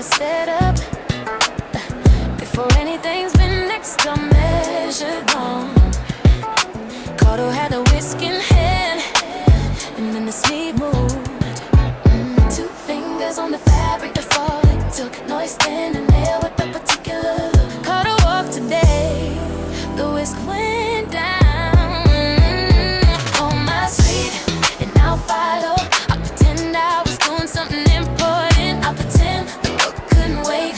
to set up before anything's been next or measured on. Cardo had the whisk in hand, and then the sleep moved. 2 fingers on the fabric before it took. Noise standing there with the particular look. Cardo walked today, the whisk went down. Oh my sweet, and I'll follow. I pretend I was doing something important. I pretend the book couldn't wait,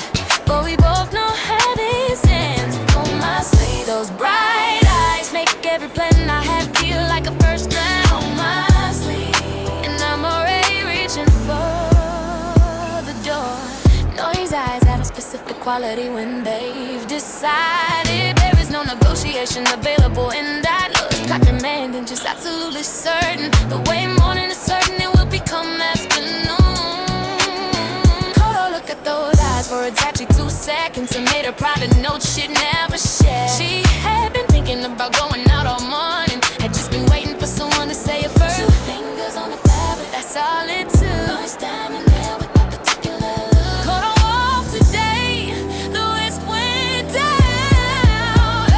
but we both know how this ends. Oh my sweet, those bright eyes make every plan I have feel like a first round. Oh my sweet, and I'm already reaching for the door. Know his eyes have a specific quality when they've decided. There is no negotiation available in that look. Not demanding, just absolutely certain. The way morning is certain it will become afternoon. Cold, look at those eyes for exactly 2 seconds and made her proud of notes she'd never share. She had been thinking about going out all morning, had just been waiting for someone to say it first. 2 fingers on the fabric, that's all it took. No, it's standing there with that particular look. Cold on walk today, the whisk went down.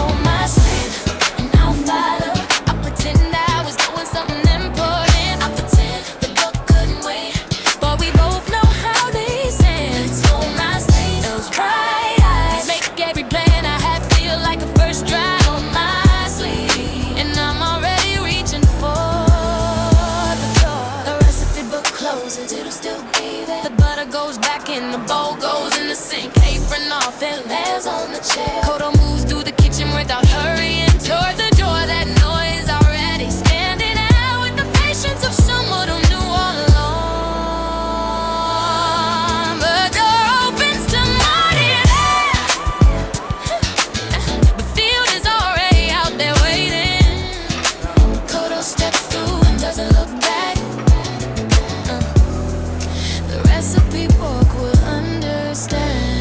Oh my sleep, and I'll follow. I pretend I was doing something important. I pretend the book couldn't wait, but we both know how these end. Oh my sleep, those bright eyes make every plan I have feel like a first try. Oh my sleep, and I'm already reaching for the door. The recipe book closes, it'll still be there. The butter goes back in, the bowl goes in the sink. Apron off, it lands on the chair. Kodo moves through the kitchen without hurrying toward the door. That noise already standing out with the patience of someone who knew all along. The door opens to morning air. The field is already out there waiting. Kodo steps through and doesn't look back. The recipe book will understand.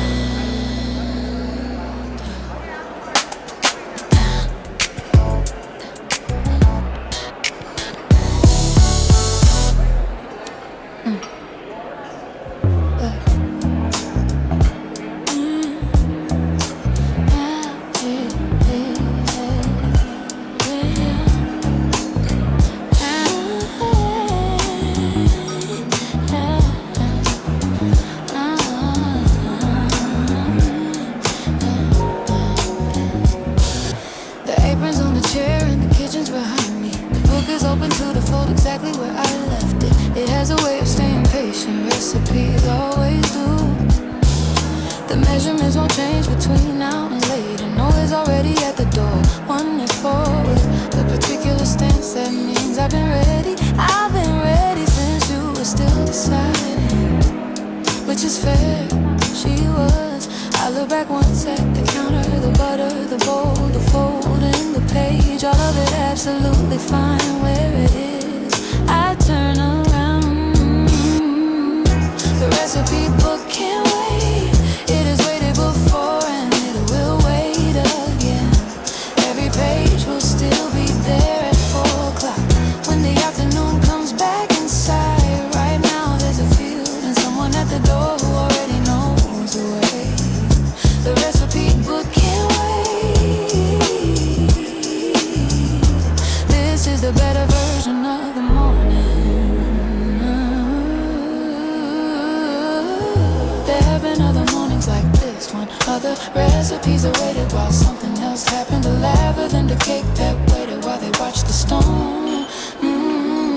The apron's on the chair and the kitchen's behind me. The book is open to the fold exactly where I left it. It has a way of staying patient, recipes always do. The measurements won't change between now and later. No, it's already at the door, one and forward. The particular stance, that means I've been ready. I've been ready since you were still deciding, which is fair, she was. I look back once at the counter, the butter, the bowl, the fold, and the page. All of it absolutely fine where it is. I turn around. The recipe book can't wait. It has waited before and it will wait again. Every page will still be there at 4 o'clock when the afternoon comes back inside. Right now there's a field and someone at the door who already knows the way. The recipe book can't wait. This is the better version of the morning. There have been other mornings like this one. Other recipes that waited while something else happened. The lather than the cake that waited while they watched the storm.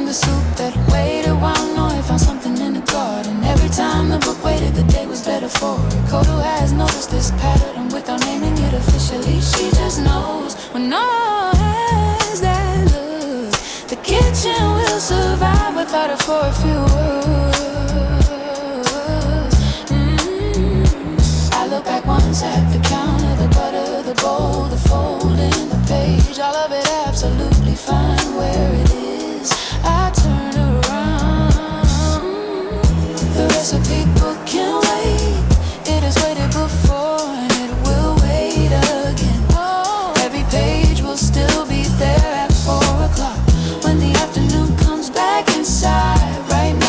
The soup that waited while Noe found something in the garden. Every time the book waited, the day was better for it. Kodo has noticed this pattern without naming it officially. She just knows when Noe has that look, the kitchen will survive without her for a few words. I look back once at the counter, the butter, the bowl, the fold, and the page. All of it absolutely fine where it is. I turn around. The recipe book can't wait. It has waited before and it will wait again. Every page will still be there at 4 o'clock when the afternoon comes back inside. Right now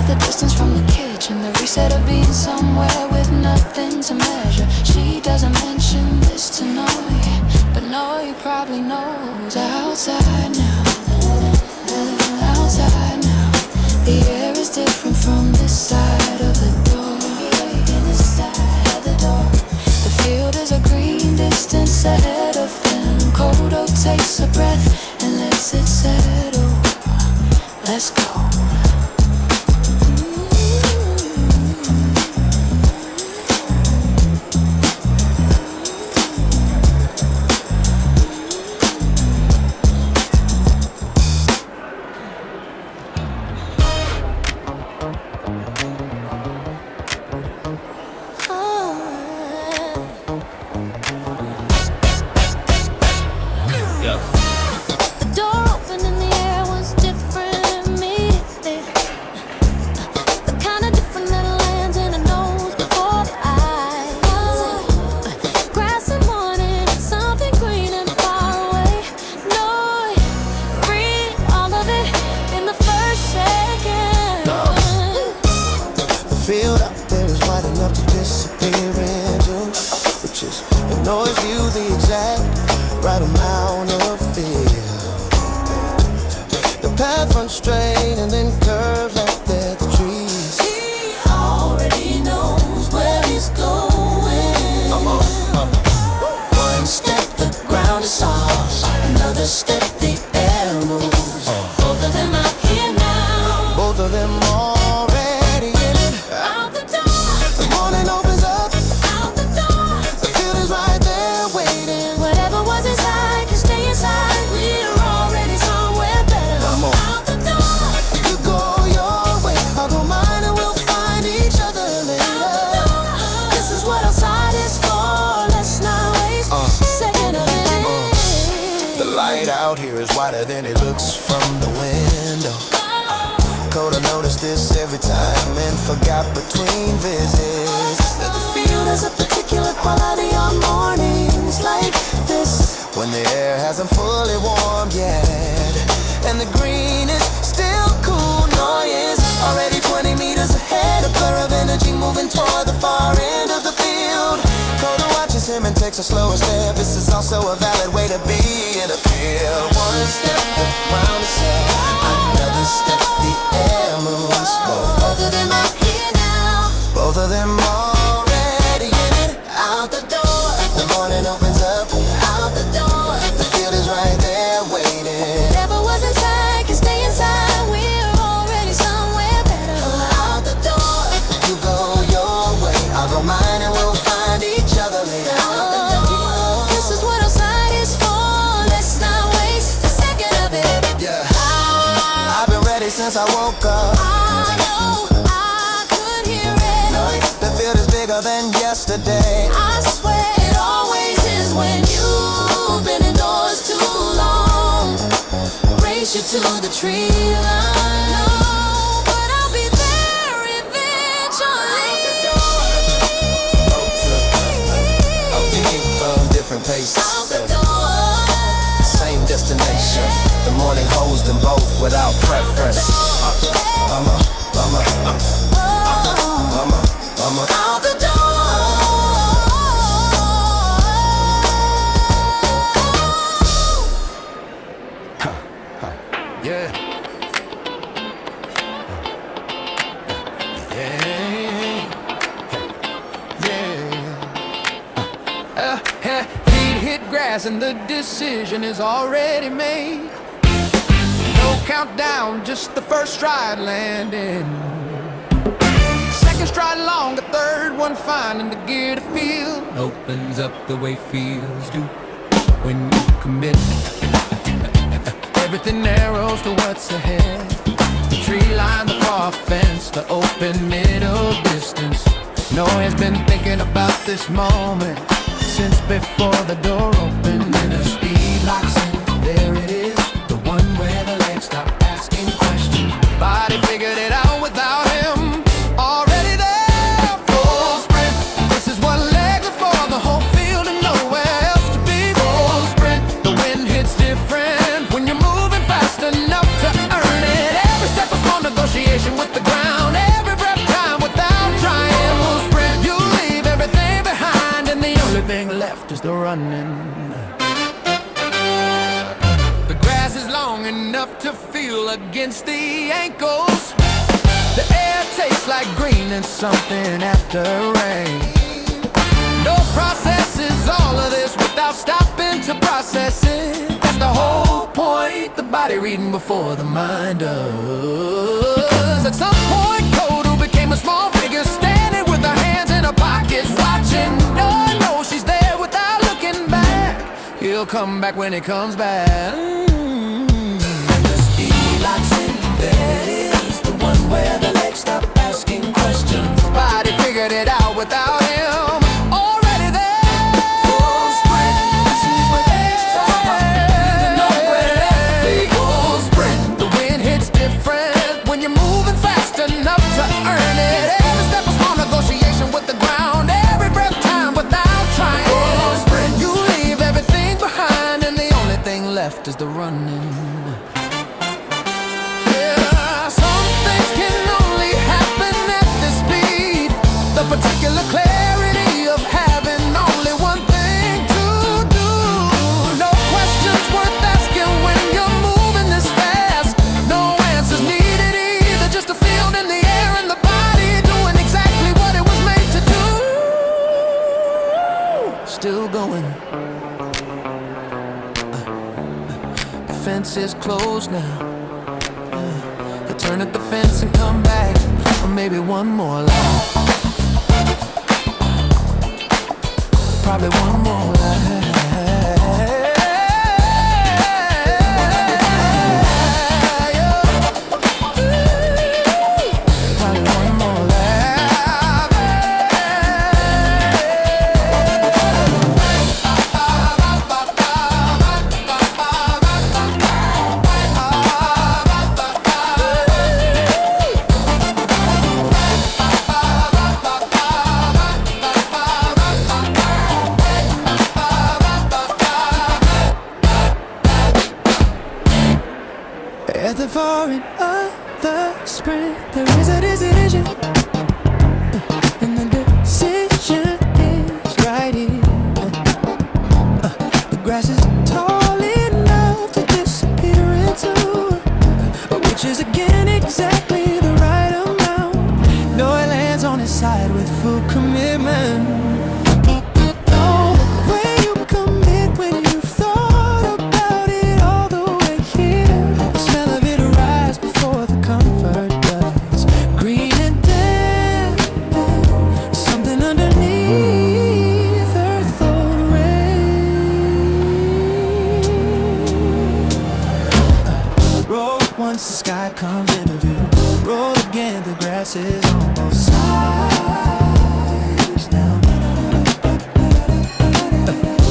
the distance from the kitchen, the reset of being somewhere with nothing to measure. She doesn't mention this to Noi, but Noi probably knows. Outside now, outside now, the air is different from this side of the door. This side of the door. The field is a green distance ahead of them. Kodo takes a breath and lets it settle. Let's go. Than it looks from the window. Coda noticed this every time and forgot between visits that the field has a particular quality on mornings like this, when the air hasn't fully warmed yet and the green is still cool. Noise already 20 meters ahead, a blur of energy moving toward the far end of the field. Coda watches him and takes a slower step. This is also a valid way to be in a field. One step, the ground is set. Another step, the air moves. Both of them are here now. Both of them already in it. Out the door, the morning opens up. Out the door, the field is right there waiting. Whatever was inside can stay inside. We're already somewhere better. Out the door, you go your way, I'll go mine, and we'll find each other later. Out the door, this is what outside is for. Let's not waste a second of it. Yeah, I've been ready since I woke up. I know I could hear it. The field is bigger than yesterday. I swear it always is when you've been indoors too long. Race you to the tree line. No, but I'll be there eventually. Different paces, same destination. The morning holds them both without preference. Out the door. Yeah. Feet hit grass and the decision is already made. No countdown, just the first stride landing. Second stride long, the third one finding the gear to feel. Opens up the way feels do when you commit. Everything narrows to what's ahead. The tree line, the far fence, the open middle distance. No one's been thinking about this moment since before the door opened and the speed locks in. There it is, the one where the legs stop asking questions. Body figured it out without him. Already there, full sprint. This is what legs are for, the whole field and nowhere else to be. Full sprint, the wind hits different when you're moving fast enough to earn it. Every step is more negotiation with the ground. the running. The grass is long enough to feel against the ankles. The air tastes like green and something after rain. No process is all of this without stopping to process it. That's the whole point, the body reading before the mind does. At some point, Kodo became a small figure standing with her hands in her pockets, watching. No, she's there without looking back. He'll come back when he comes back. The speed locks in, there it is, the one where the legs stop asking questions. Body figured it out without him. Already there. Full sprint, this is where they stop. Nowhere they go. Sprint, the wind hits different when you're moving fast enough to earn it. Every step a small negotiation with the ground. Every breath time without trying. Full sprint, you leave everything behind, and the only thing left is the running. Particular clarity of having only one thing to do. No questions worth asking when you're moving this fast. No answers needed either, just a field in the air and the body doing exactly what it was made to do. Still going. The fence is closed now. He'll turn at the fence and come back, or maybe one more lap. Probably one more life. Probably one more life. At the far end of the sprint, there is a decision, and the decision is right here. The grass is tall enough to disappear into, which is again exactly the right amount. No, it lands on his side with full commitment. Once the sky comes into view, roll again, the grass is on both sides now.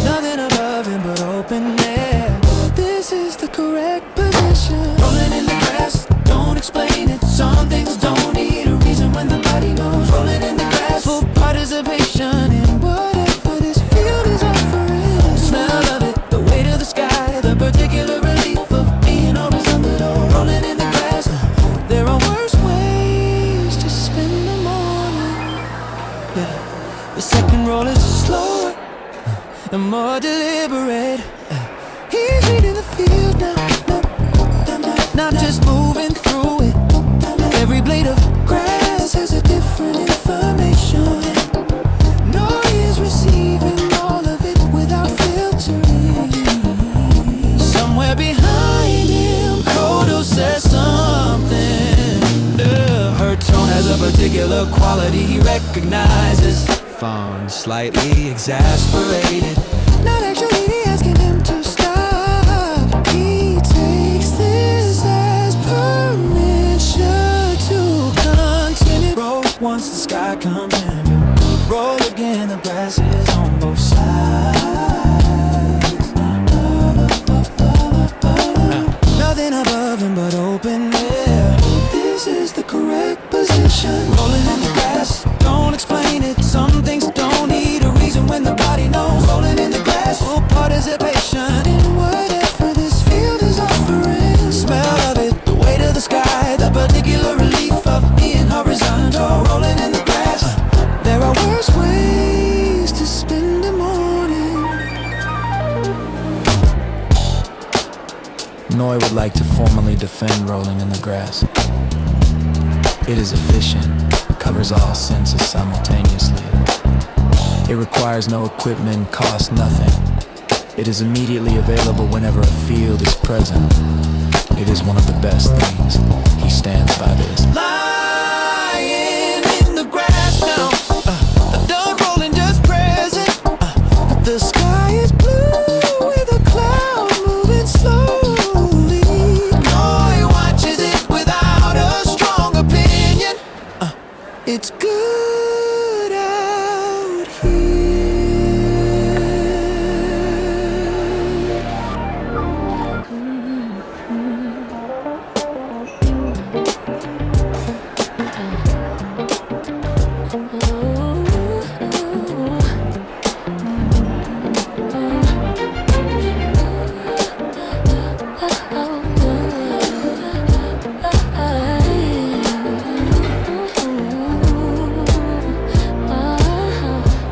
Nothing above him but open air. This is the correct position. Rolling in the grass, don't explain it. Some things don't need a reason when the body knows. Rolling in the grass, full participation in whatever this field is offering. The smell of it, the weight of the sky, the particular relief of being horizontal. Rolling in the grass, there are worse ways to spend the morning. Yeah. The second roll is slower and more deliberate. He's reading the field now, not just moving through it. Every blade of grass has a different information. No, he is receiving all of it without filtering. Somewhere behind him, Kodo says something. Her tone has a particular quality he recognizes. Phone slightly exasperated, not actually asking him to stop. He takes this as permission to continue. Roll once the sky comes in view. Roll again, the grass is on both sides. Nothing above him but open air. This is the correct position. Rolling in the grass, don't explain it. Some things don't need a reason when the body knows. Rolling in the grass, full participation in whatever this field is offering. Smell of it, the weight of the sky, the particular relief of being horizontal. Rolling in the grass, would like to formally defend rolling in the grass. It is efficient, covers all senses simultaneously. It requires no equipment, costs nothing. It is immediately available whenever a field is present. It is one of the best things. He stands by this. Lying in the grass now, done rolling just present. The sky is blue with a cloud moving slowly. Noi watches it without a strong opinion. It's good out here.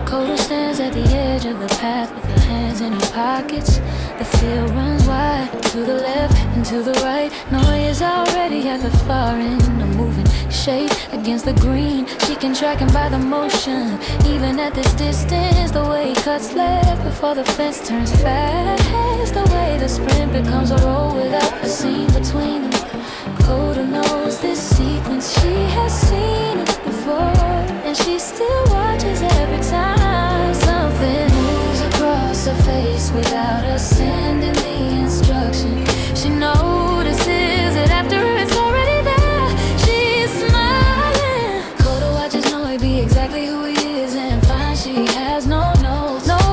Kodo stands at the edge of the path with her hands in her pockets. The field runs wide to the left and to the right. Noi is already at the far end, a moving shape against the green. She can track him by the motion, even at this distance. The way he cuts left before the fence turns fast. The way the sprint becomes a roll without a scene between them. Kodo knows this sequence, she has seen it before, and she still watches every time something moves across her face without her sending the instruction. She notices it after it's already there. She's smiling. Kodo watches Noi be exactly who he is and finds she has no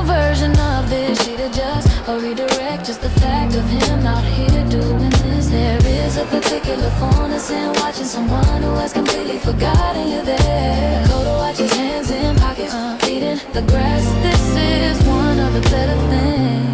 version of this. She'd adjust or redirect, just the fact of him out here doing this. There is a particular fullness in watching someone who has completely forgotten you're there. Kodo watches hands in pockets, feet in the grass. This is one of the better things.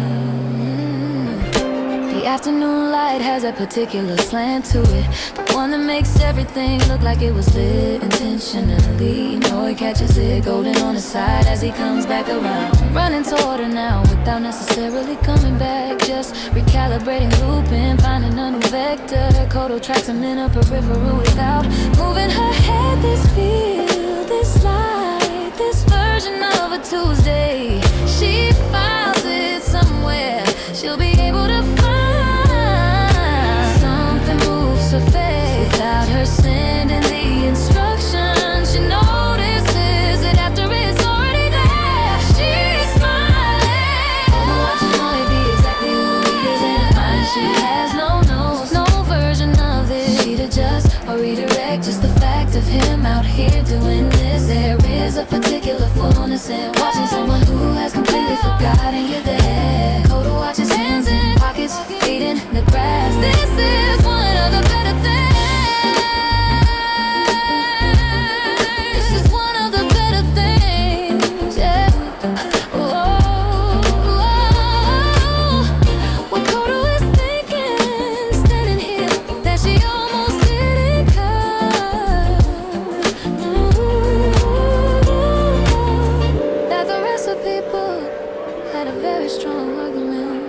The afternoon light has a particular slant to it, the one that makes everything look like it was lit intentionally. Noi catches it golden on his side as he comes back around, running toward her now without necessarily coming back, just recalibrating, looping, finding a new vector. Kodo tracks him in a peripheral without moving her head. This feel, this light, this version of a Tuesday, she files it somewhere she'll be able to find. Something moves her face without her sending the instructions. She notices it after it's already there. She's smiling. Watching Noi be exactly who he is and finds she has no version of this. She'd adjust or redirect, just the fact of him out here doing this. There is a particular fullness in watching someone who has completely forgotten you're there. Kodo watches hands in pockets, feet in the grass. This is one of the better things. This is one of the better things, yeah. What Kodo is thinking, standing here, that she almost didn't come. That the recipe book had a very strong argument,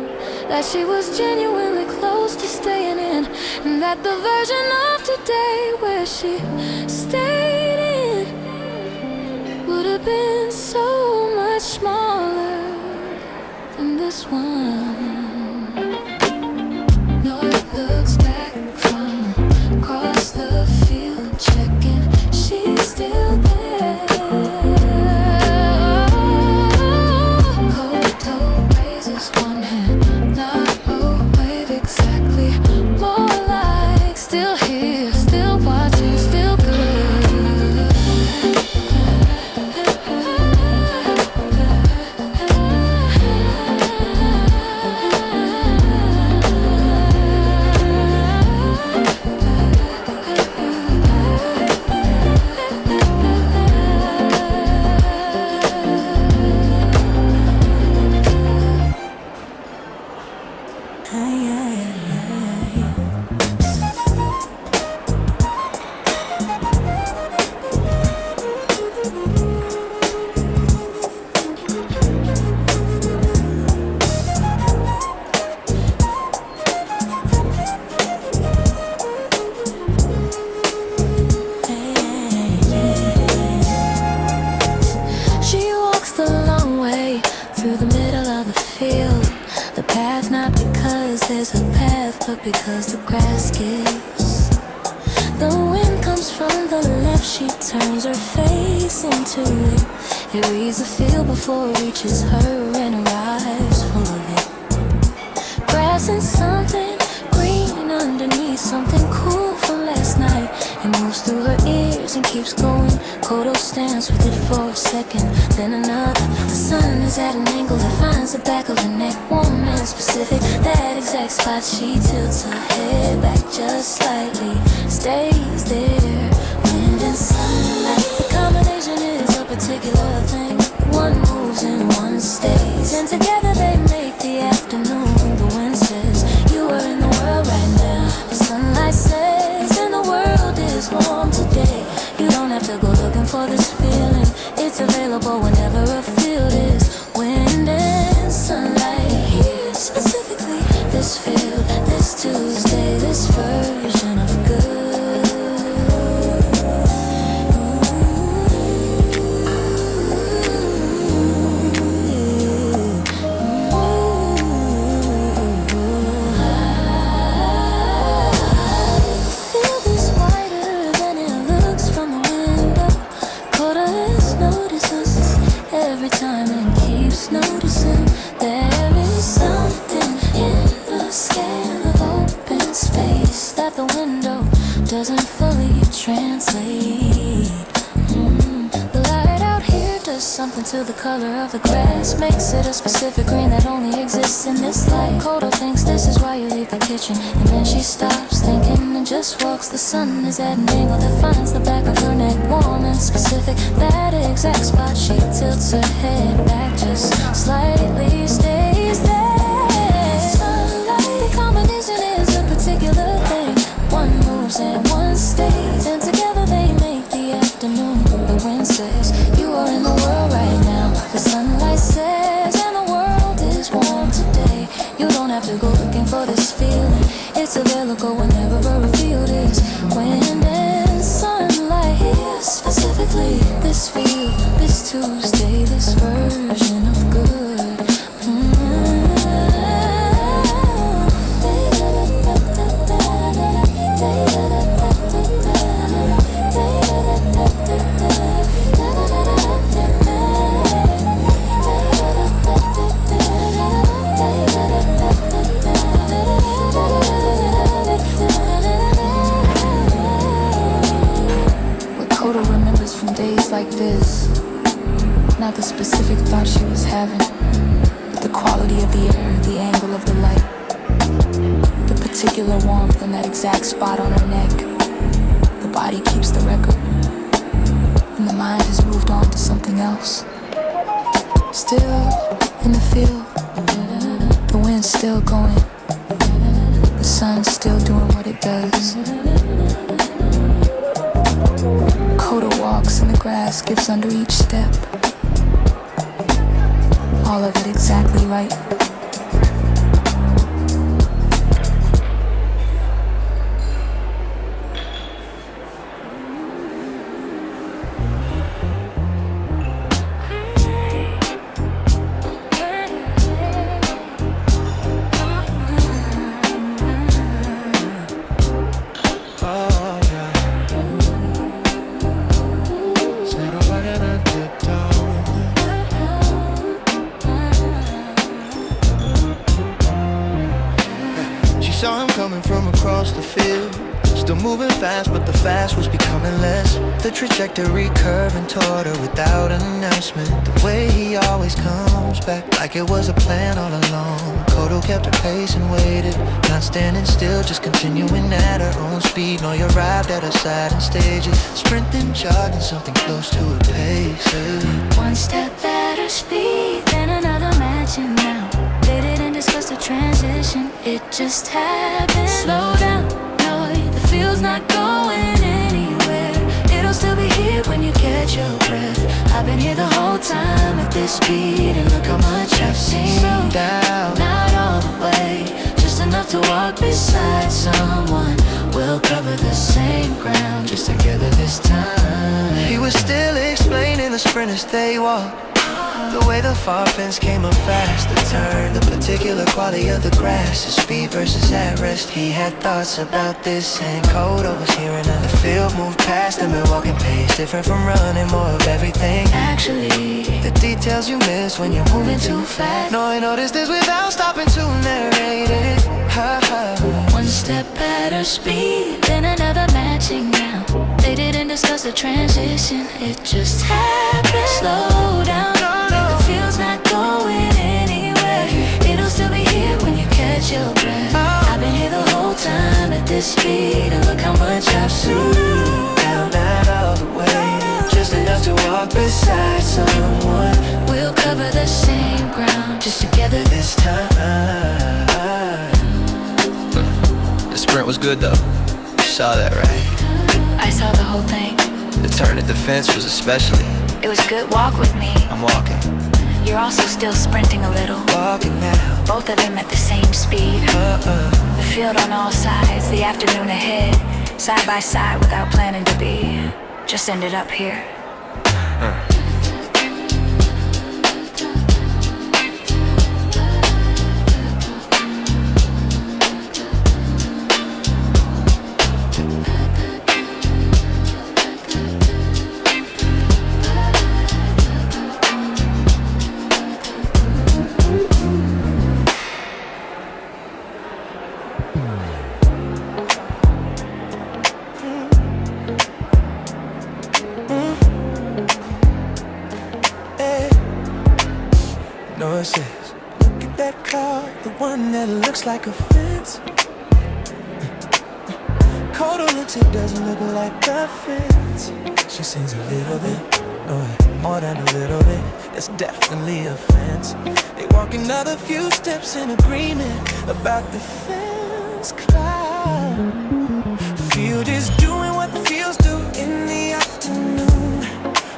that she was genuinely close to staying in, and that the version of today where she stayed in would have been so much smaller than this one. No, it looks back from across the field, checking she's still there. Kodo raises one hand, not a wave exactly, more like still here, still watching, still good. there's a path, but because the grass gives. The wind comes from the left, she turns her face into it. It reads the field before it reaches her and arrives full of it. Grass and something green underneath, something cool from last night. It moves through her ears and keeps going. Kodo stands with it for a second, then another. The sun is at an angle that finds the back of her neck, warm and specific. That exact spot, she tilts her head back just slightly, stays there. Wind and sunlight, the combination is a particular thing. One moves and one stays, and together they make the afternoon. The wind says, you are in the world right now. The sunlight says, and the world is warm today. You don't have to go looking for this feeling. It's available whenever a field is. Wind and sunlight here specifically. This field, this Tuesday, this version of good. Noticing there is something in the scale of open space that the window doesn't fully translate. The light out here does something to the color of the grass, makes it a specific green that only exists in this light. Kodo thinks this is why you leave the kitchen, and then she stops thinking and just walks. The sun is at an angle that finds the back of her neck, warm and specific. That exact spot, she tilts her head back just slightly, stays there. Sunlight, the combination is a particular thing. One moves and one stays, and together they make the afternoon. The wind says, you are in the world right now. The sunlight says, and the world is warm today. You don't have to go looking for this feeling. It's available whenever a field is. Wind and sunlight here specifically. This field, this Tuesday, this version of good. Like this, not the specific thought she was having, but the quality of the air, the angle of the light, the particular warmth in that exact spot on her neck. The body keeps the record, and the mind has moved on to something else. Still in the field, the wind's still going, the sun's still doing what it does. Kodo walks in the grass, skips under each step. All of it exactly right. The trajectory curving toward her without an announcement. The way he always comes back like it was a plan all along. Kodo kept her pace and waited, not standing still, just continuing at her own speed. No, you arrived at her side and stages, sprinting, jogging, something close to her pace. One step at her speed, then another matching now. They didn't discuss the transition, it just happened. Slow down, no, the feel's not going anywhere. It'll still be here when you catch your breath. I've been here the whole time at this speed, and look how much I've seen. Slow down, not all the way, just enough to walk beside someone. We'll cover the same ground, just together this time. He was still explaining the sprinters they walk. The way the far fence came up fast, the turn, the particular quality of the grass, the speed versus at rest. He had thoughts about this, and Kodo was hearing her. The field moved past the Milwaukee pace, different from running, more of everything. Actually, the details you miss when you're moving too fast. No, I noticed this without stopping to narrate it. Ha ha. one step at her speed, then another matching now. They didn't discuss the transition, it just happened. Slow down, the feel's not going anywhere. It'll still be here when you catch your breath. I've been here the whole time at this speed, and look how much I've seen. Now not all the way, just enough to walk beside someone. We'll cover the same ground, just together This time. The sprint was good though. You saw that, right? I saw the whole thing. The turn at the fence was especially. It was a good walk with me. I'm walking, You're also still sprinting a little. walking now. Both of them at the same speed. The field on all sides, the afternoon ahead. Side by side without planning to be. Just ended up here. No, it says, look at that car, the one that looks like a fence. Kodo looks, it doesn't look like a fence. She sings a little bit, more than a little bit. That's definitely a fence. They walk another few steps in agreement about the fence cloud. Field is doing what the fields do in the afternoon.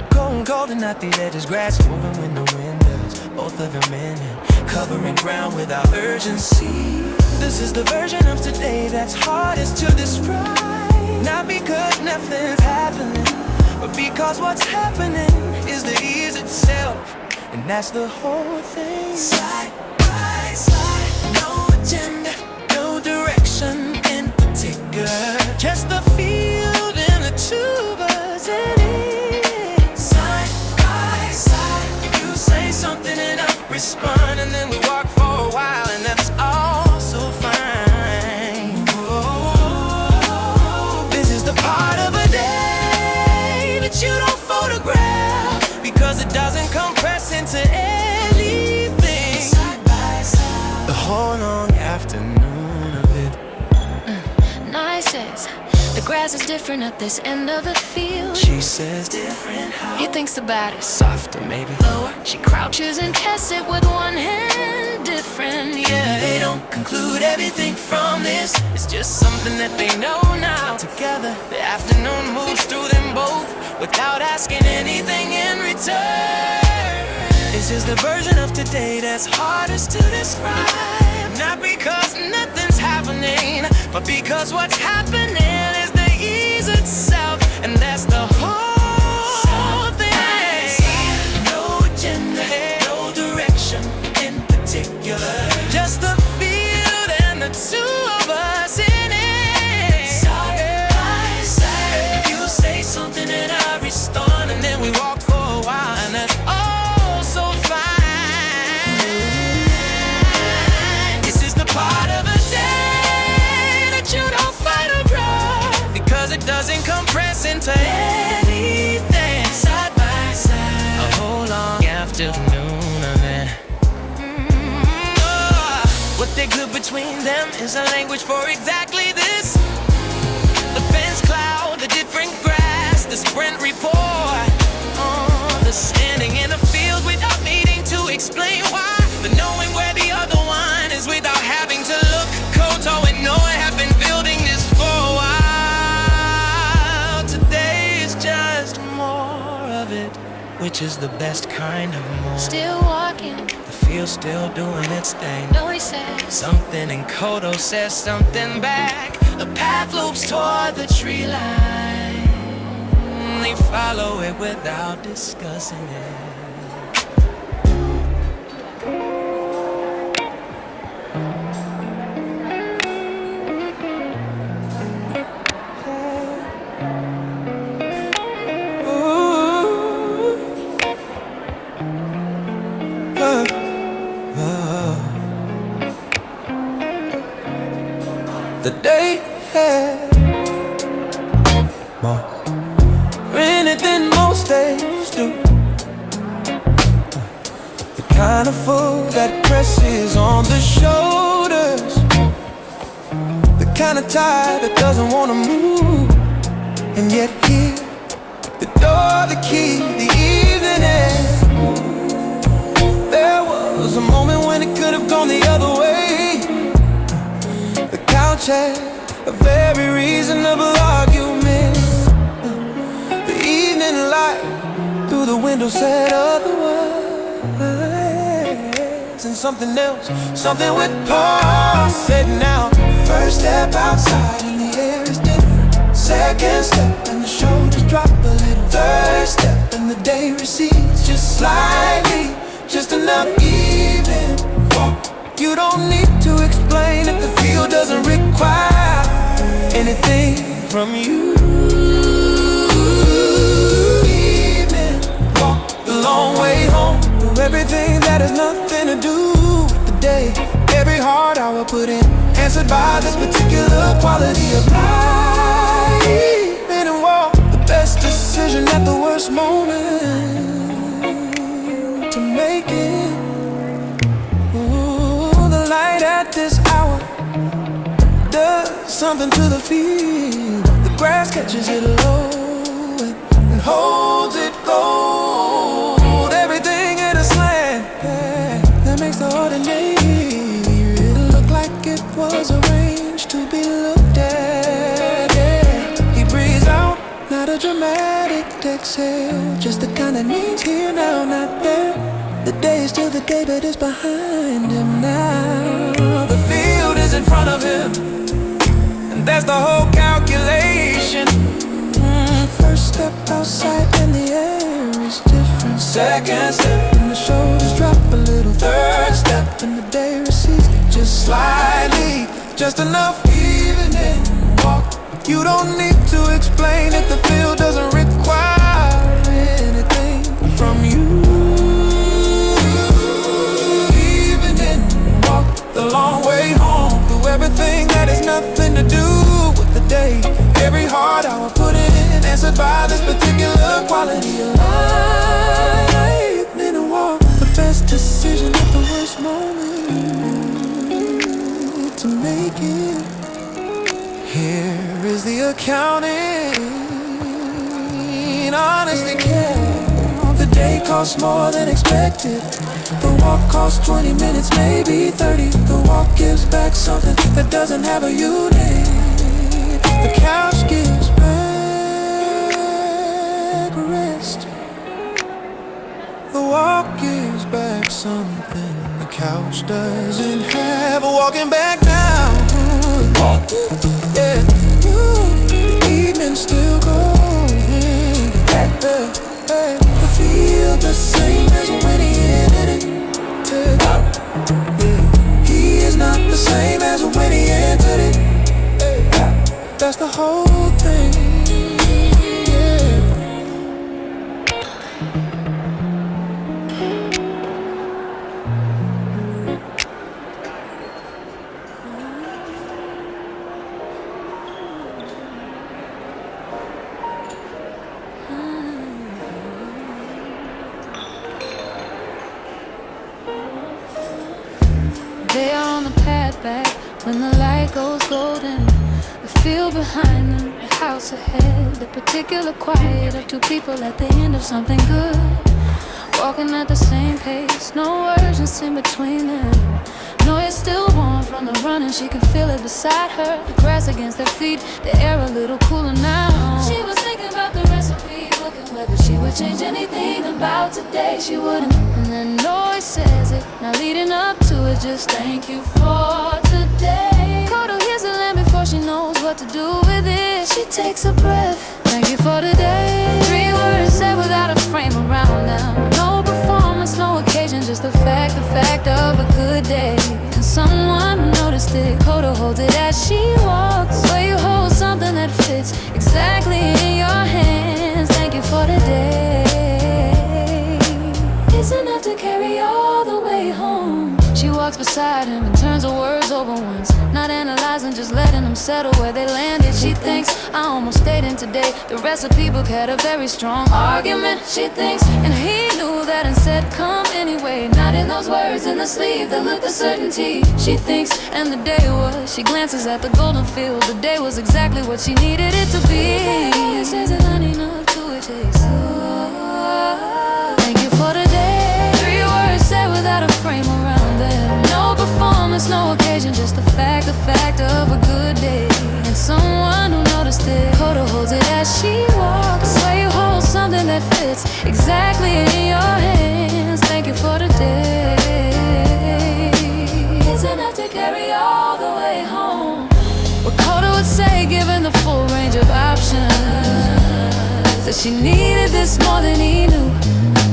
Going cold and not the edges, grass moving when the wind does. Both of them in it, covering ground without urgency. This is the version of today that's hardest to describe. Not because nothing's happening, but because what's happening is the ease itself. And that's the whole thing. Side by side, no agenda, no direction in particular. Just the field and the two of us in it. Side by side, you say something and I respond, and then we walk for a while, and that's also fine. Oh, this is the part of a day that you don't photograph, because it doesn't compress into anything. Side by side, the whole long afternoon of it. Says the grass is different at this end of the field. She says different how? He thinks about it Softer maybe. lower. She crouches and tests it with one hand. Different, yeah. They don't conclude everything from this. It's just something that they know now. Together, the afternoon moves through them both without asking anything in return. This is the version of today that's hardest to describe. Not because nothing's happening, but because what's happening is the ease itself. And that's the whole thing. No agenda, no direction in particular. Just the field and the two of us in it. Side by side, you say something and I respond, and then we walk for a while, and that's all so fine. This is the part of a day that you don't photograph, because it doesn't compress into anything. Side by side, a whole long afternoon of it. What they glue between them is a language for exactly this. The fence cloud, the different grass, the sprint report. The standing in the field without needing to explain why. The knowing where the other one is without having to look. Koto and Noah have been building this for a while. Today is just more of it, which is the best kind of more. Still walking. The field's still doing its thing. No, he says Something and Kodo says something back. The path loops toward the tree line. They follow it without discussing it. the day had more in it than most days do. The kind of food that presses on the shoulders, the kind of tie that doesn't want to move. And yet here, the door, the key, the evening air. There was a moment when it could have gone the other way. The couch had a very reasonable argument. The evening light through the window said otherwise. And something else, something with pause said now. First step outside and the air is different. Second step and the shoulders drop a little. Third step and the day recedes just slightly. Just enough evening walk. You don't need to explain if the feel doesn't require anything from you. Evening walk, the long way home. Do everything that has nothing to do with the day. Every hard hour put in, answered by this particular quality of life. Evening walk, the best decision at the worst moment to make it. Ooh, the light at this hour does something to the field. The grass catches it low and holds it gold. Everything at a slant that makes the ordinary look like it was arranged to be looked at. Yeah. He breathes out, not a dramatic exhale, just the kind that means here now, not there. The day is still the day, but it's behind him now. The field is in front of him, and that's the whole calculation. First step outside and the air is different. Second step and the shoulders drop a little. Third step and the day recedes just slightly. Just enough evening walk. You don't need to explain it, the feel doesn't require anything from you. Evening walk, the long way home. Through everything that has nothing to do with the day. Every hard hour put in, answered by this particular quality of life. Evening walk, the best decision at the worst moment to make it. Here is the accounting, honestly care. The day costs more than expected. The walk costs 20 minutes, maybe 30. The walk gives back something that doesn't have a unit. The couch gives back rest. The walk gives back something the couch doesn't have. Walking back now. Yeah, the evening still goes. I feel the same as when he entered it. Yeah, he is not the same as when he entered it. That's the whole thing. They are on the path back when the light goes golden. The field behind them, the house ahead. The particular quiet of two people at the end of something good. Walking at the same pace, no urgency in between them. No, it's still warm from the running, she can feel it beside her. The grass against her feet, the air a little cooler now. She was thinking about the recipe, looking whether she would change anything about today. She wouldn't, and then noise says it. Now leading up to it, just thank you for today. Koto hears the land before she knows what to do with it. She takes a breath, thank you for today. 3 words said without a frame around them. No performance, no occasion, just the fact of a good day. And someone who noticed it, Koto holds it as she walks. Where you hold something that fits exactly in your hands. Thank you for today. It's enough to carry all the way home. She walks beside him and turns her words over once. Not analyzing, just letting them settle where they landed. She thinks I almost stayed in today. The recipe book had a very strong argument, she thinks. And he knew that and said come anyway. Not in those words in the sleeve that looked the certainty, she thinks. And the day was, she glances at the golden field. The day was exactly what she needed it to be. It says it lining up to a taste. Thank you for the day. 3 words said without a frame around them. No performance, no occasion, just the fact of a good day. And someone who noticed it. Koto holds it as she walks. Swear you hold something that fits exactly in your hands. Thank you for the day. It's enough to carry all the way home. What Koto would say, given the full range of options, that she needed this more than he knew.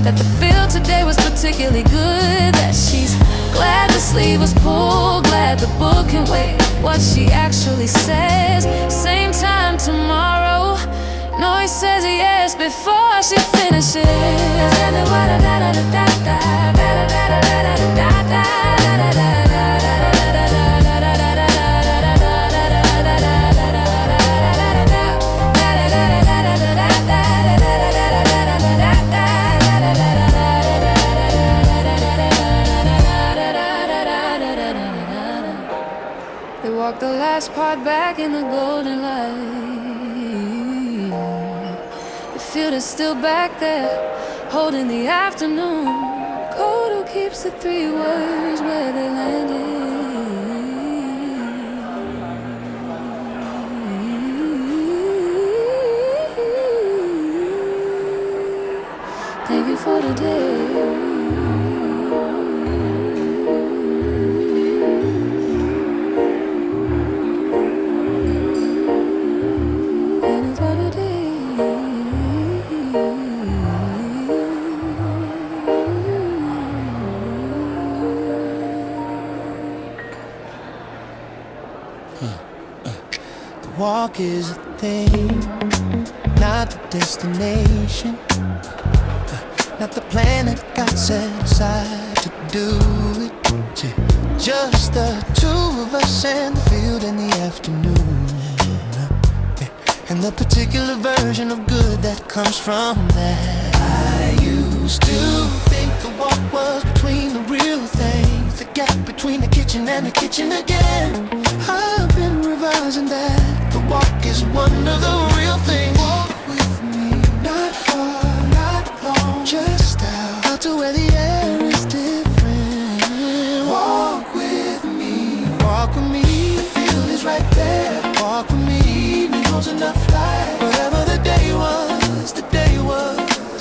That the feel today was particularly good. That she's glad the sleeve was pulled, glad the book can wait. What she actually says, same time tomorrow. No, he says yes before she finishes. The last part back in the golden light. The field is still back there, holding the afternoon. Koto keeps the 3 words where they landed. Thank you for the day. Walk is a thing, not the destination, not the plan that got set aside to do it. Just the 2 of us and the field in the afternoon, and the particular version of good that comes from that. I used to think the walk was between the real things, the gap between the kitchen and the kitchen again. I've been revising that. The walk is one of the real things. Walk with me, not far, not long, just out to where the air is different. Walk with me, walk with me. The field is right there. Walk with me, evening holds enough light. Whatever the day was,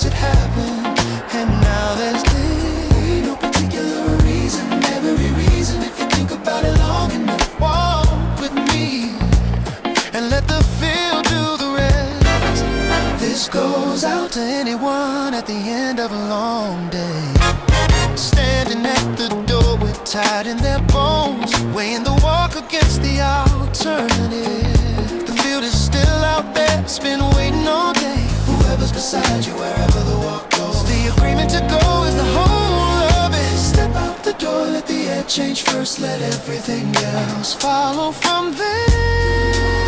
it happened. And now there's this, no particular reason, every reason if you think about it long enough. Walk with me and let the field do the rest. This goes out to anyone at the end of a long day, standing at the door with tired in their bones, weighing the walk against the alternative. The field is still out there, it's been waiting all day. Whoever's beside you, wherever the walk goes, the agreement to go is the whole of it. Step out the door, let the air change first, let everything else follow from there.